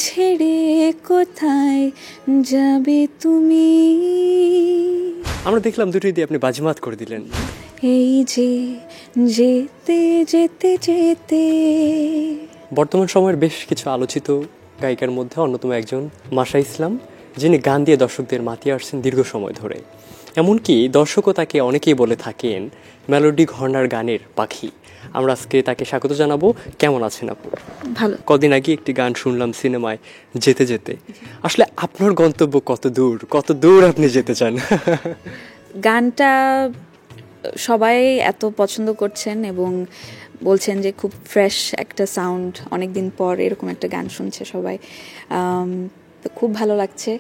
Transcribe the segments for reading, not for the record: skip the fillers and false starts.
ছেড়ে কোথায় যাবে তুমি? আমরা দেখলাম দুটোই দিয়ে আপনি বাজিমাত করে দিলেন। এই যে যেতে যেতে যেতে। বর্তমান সময়ের বেশ কিছু আলোচিত গায়িকার মধ্যে অন্যতম একজন মাশা ইসলাম, যিনি গান দিয়ে দর্শকদের মাতিয়ে আসছেন দীর্ঘ সময় ধরে। এমনকি দর্শকও তাকে অনেকেই বলে থাকেন মেলোডি ঘরানার গানের পাখি। আমরা আজকে তাকে স্বাগত জানাবো। কেমন আছেন আপু? ভালো। কদিন আগে একটি গান শুনলাম সিনেমায়, যেতে যেতে। আসলে আপনার গন্তব্য কত দূর আপনি যেতে চান? গানটা সবাই এত পছন্দ করছেন এবং বলছেন যে খুব ফ্রেশ একটা সাউন্ড, অনেক দিন পর এরকম একটা গান শুনছে সবাই। তো খুব ভালো লাগছে।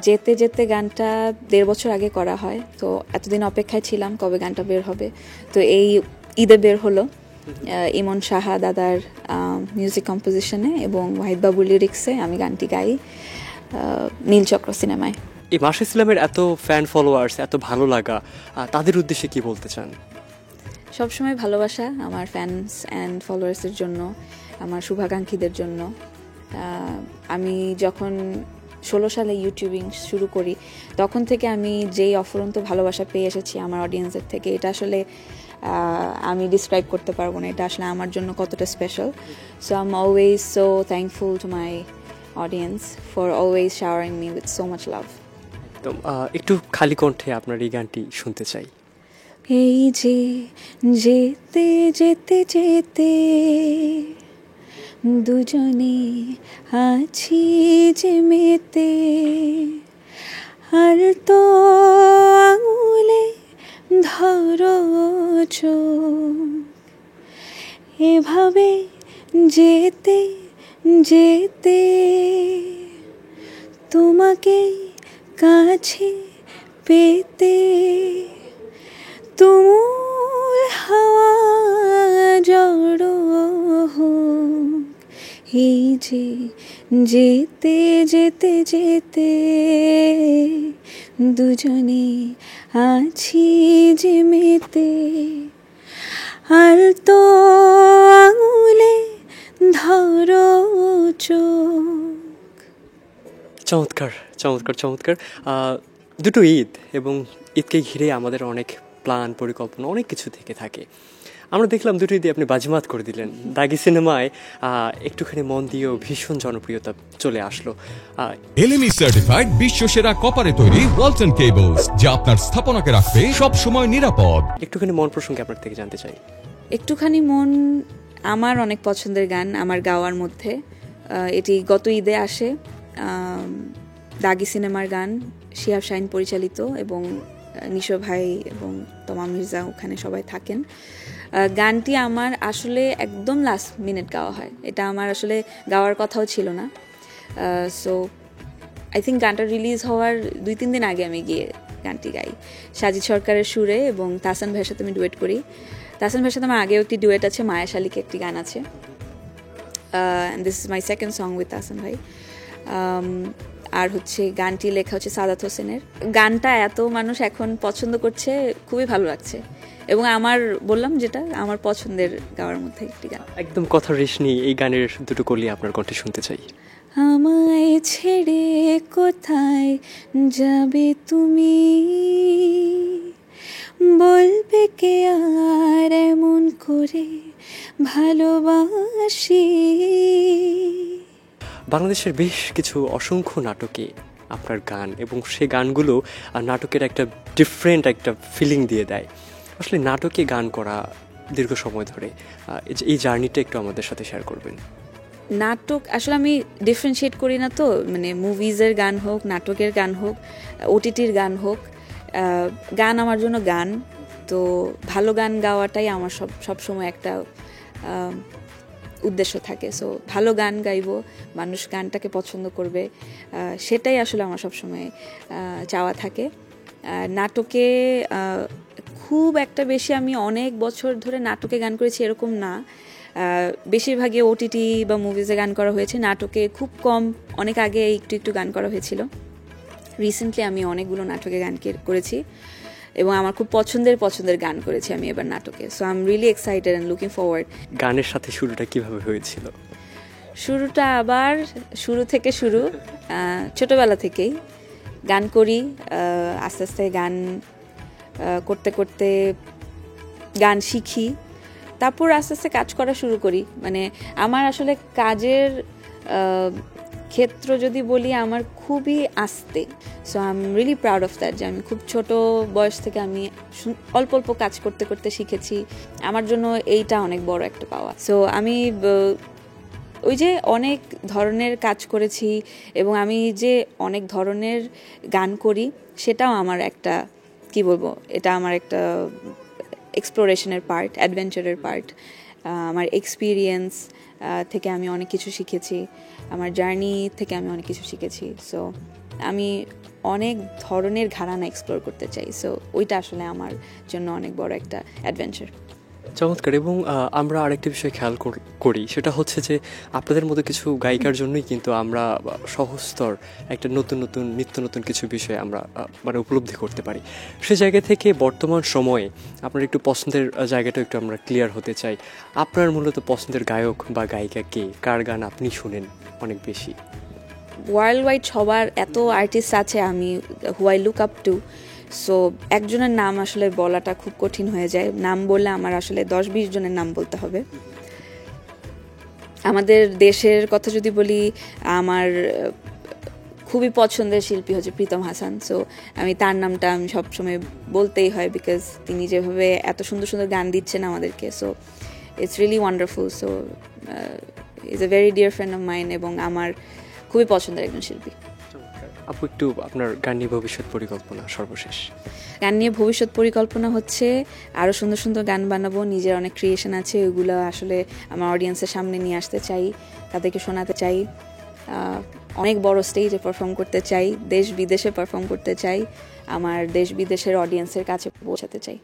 যেতে যেতে গানটা 1.5 বছর আগে করা হয়, তো এতদিন অপেক্ষায় ছিলাম কবে গানটা বের হবে। তো এই ঈদে বের হলো। ইমন সাহা দাদার মিউজিক কম্পোজিশনে এবং ওয়াহিদ বাবুর লিরিক্সে আমি গানটি গাই নীলচক্র সিনেমায়। এই মাশা ইসলামের এত ফ্যান ফলোয়ার্স, এত ভালো লাগা, তাদের উদ্দেশ্যে কি বলতে চান? সবসময় ভালোবাসা আমার ফ্যান্স অ্যান্ড ফলোয়ার্সের জন্য, আমার শুভাকাঙ্ক্ষীদের জন্য। আমি যখন 16 সালে ইউটিউবিং শুরু করি, তখন থেকে আমি যেই অফুরন্ত ভালোবাসা পেয়ে এসেছি আমার অডিয়েন্সের থেকে, এটা আসলে আমি ডিসক্রাইব করতে পারবো না এটা আসলে আমার জন্য কতটা special. So I am always so thankful to my audience for always showering me with so much love. তো একটু খালি কণ্ঠে আপনার এই গানটি শুনতে চাই। এই যে যেতে যেতে যেতে দুজনে আছি যে মেতে, আর তো আঙুলে ধরো চোখ, এভাবে যেতে যেতে তোমাকে কাছে পেতে, তুমুল হাওয়া জড়ো হোক, এই যে যেতে যেতে যেতে দুজনে আছি যে মেতে, আর তো আঙুলে ধরো চোখ। চমৎকার চমৎকার চমৎকার। দুটো ঈদ এবং ঈদকে ঘিরে আমাদের অনেক প্ল্যান, পরিকল্পনা, অনেক কিছু থেকে থাকে। আমরা দেখলাম দুটো ঈদে আপনি বাজিমাত করে দিলেন। দাগি সিনেমায় একটুখানি মন দিয়েও ভীষণ জনপ্রিয়তা চলে আসলো। এলএমই সার্টিফাইড বিশ্বসেরা কপারে তৈরি ওয়ালটন কেবলস, যা আপনার স্থাপনাকে রাখবে সব সময় নিরাপদ। একটুখানি মন প্রসঙ্গে আপনার থেকে জানতে চাই। একটুখানি মন আমার অনেক পছন্দের গান আমার গাওয়ার মধ্যে। এটি গত ঈদে আসে। দাগি সিনেমার গান, শিহাব শাহিন পরিচালিত, এবং নিশো ভাই এবং তমা মির্জা ওখানে সবাই থাকেন। গানটি আমার আসলে একদম লাস্ট মিনিট গাওয়া হয়। এটা আমার আসলে গাওয়ার কথাও ছিল না। সো আই থিঙ্ক গানটা রিলিজ হওয়ার 2-3 দিন আগে আমি গিয়ে গানটি গাই সাজিদ সরকারের সুরে, এবং তাহসান ভাইয়ের সাথে আমি ডুয়েট করি। তাহসান ভাইয়ের সাথে আমার আগেও একটি ডুয়েট আছে, মায়া শালিকে একটি গান আছে। This is my second song with Tahsan ভাই। আর হচ্ছে গানটি লেখা হচ্ছে সাদাত হোসেনের। গানটা এত মানুষ এখন পছন্দ করছে, খুবই ভালো লাগছে, এবং আমার বললাম যেটা আমার পছন্দের গাওয়ার মধ্যে একটি গান। একদম কথা রেশ নেই, এই গানের দুটো কলি আপনার কণ্ঠে শুনতে চাই। আমায় ছেড়ে কোথায় যাবে তুমি, বলবে কে আর এমন করে ভালোবাসি। বাংলাদেশের বেশ কিছু অসংখ্য নাটকে আপনার গান, এবং সে গানগুলো নাটকের একটা ডিফারেন্ট একটা ফিলিং দিয়ে দেয়। আসলে নাটকে গান করা দীর্ঘ সময় ধরে, এই জার্নিটা একটু আমাদের সাথে শেয়ার করবেন। নাটক আসলে আমি ডিফারেন্সিয়েট করি না, তো মানে মুভিজের গান হোক, নাটকের গান হোক, ওটিটির গান হোক, গান আমার জন্য গান। তো ভালো গান গাওয়াটাই আমার সবসময় একটা উদ্দেশ্য থাকে। সো ভালো গান গাইবো, মানুষ গানটাকে পছন্দ করবে, সেটাই আসলে আমার সবসময় চাওয়া থাকে। নাটকে খুব একটা বেশি আমি অনেক বছর ধরে নাটকে গান করেছি এরকম না। বেশিরভাগই ওটিটি বা মুভিজে গান করা হয়েছে, নাটকে খুব কম। অনেক আগে একটু গান করা হয়েছিল। রিসেন্টলি আমি অনেকগুলো নাটকে গান করেছি, এবং আমার খুব পছন্দের গান করেছি আমি এবার নাটকে। So I am really excited and looking forward. গানের সাথে শুরুটা কিভাবে হয়েছিল? শুরুটা আবার শুরু থেকে শুরু, ছোটবেলা থেকেই গান করি। আস্তে আস্তে গান করতে করতে গান শিখি, তারপর আস্তে আস্তে কাজ করা শুরু করি। মানে আমার আসলে কাজের ক্ষেত্র যদি বলি আমার খুবই আস্তে। So I am really proud of that যে আমি খুব ছোট বয়স থেকে আমি অল্প অল্প কাজ করতে করতে শিখেছি। আমার জন্য এইটা অনেক বড় একটা পাওয়া। সো আমি ওই যে অনেক ধরনের কাজ করেছি এবং আমি যে অনেক ধরনের গান করি সেটাও আমার একটা কি বলবো, এটা আমার একটা এক্সপ্লোরেশনের পার্ট, অ্যাডভেঞ্চারের পার্ট। আমার এক্সপিরিয়েন্স থেকে আমি অনেক কিছু শিখেছি, আমার জার্নি থেকে আমি অনেক কিছু শিখেছি। সো আমি অনেক ধরনের ঘরানা এক্সপ্লোর করতে চাই। সো ওইটা আসলে আমার জন্য অনেক বড় একটা অ্যাডভেঞ্চার। চমৎকার। এবং আমরা আরেকটি বিষয় খেয়াল করি, সেটা হচ্ছে যে আপনাদের মতো কিছু গায়িকার জন্যই কিন্তু আমরা সহস্তর একটা নতুন নতুন নিত্য নতুন কিছু বিষয় আমরা মানে উপলব্ধি করতে পারি। সে জায়গা থেকে বর্তমান সময়ে আপনার একটু পছন্দের জায়গাটা একটু আমরা ক্লিয়ার হতে চাই। আপনার মূলত পছন্দের গায়ক বা গায়িকা কে, কার গান আপনি শুনেন অনেক বেশি? ওয়ার্ল্ড ওয়াইড সবার এত আর্টিস্ট আছে আমি who I look up to. So একজনের নাম আসলে বলাটা খুব কঠিন হয়ে যায়। নাম বললে আমার আসলে 10-20 জনের নাম বলতে হবে। আমাদের দেশের কথা যদি বলি, আমার খুবই পছন্দের শিল্পী হচ্ছে প্রীতম হাসান। সো আমি তার নামটা আমি সবসময় বলতেই হয়, বিকজ তিনি যেভাবে এত সুন্দর সুন্দর গান দিচ্ছেন আমাদেরকে। So it's really wonderful. So is a very dear friend of mine এবং আমার খুবই পছন্দের একজন শিল্পী। আপু, একটু আপনার গান নিয়ে ভবিষ্যৎ পরিকল্পনা সর্বশেষ। গান নিয়ে ভবিষ্যৎ পরিকল্পনা হচ্ছে আরও সুন্দর সুন্দর গান বানাবো। নিজের অনেক ক্রিয়েশন আছে, ওইগুলো আসলে আমার অডিয়েন্সের সামনে নিয়ে আসতে চাই, তাদেরকে শোনাতে চাই। অনেক বড় স্টেজে পারফর্ম করতে চাই, দেশ বিদেশে পারফর্ম করতে চাই, আমার দেশ বিদেশের অডিয়েন্সের কাছে পৌঁছাতে চাই।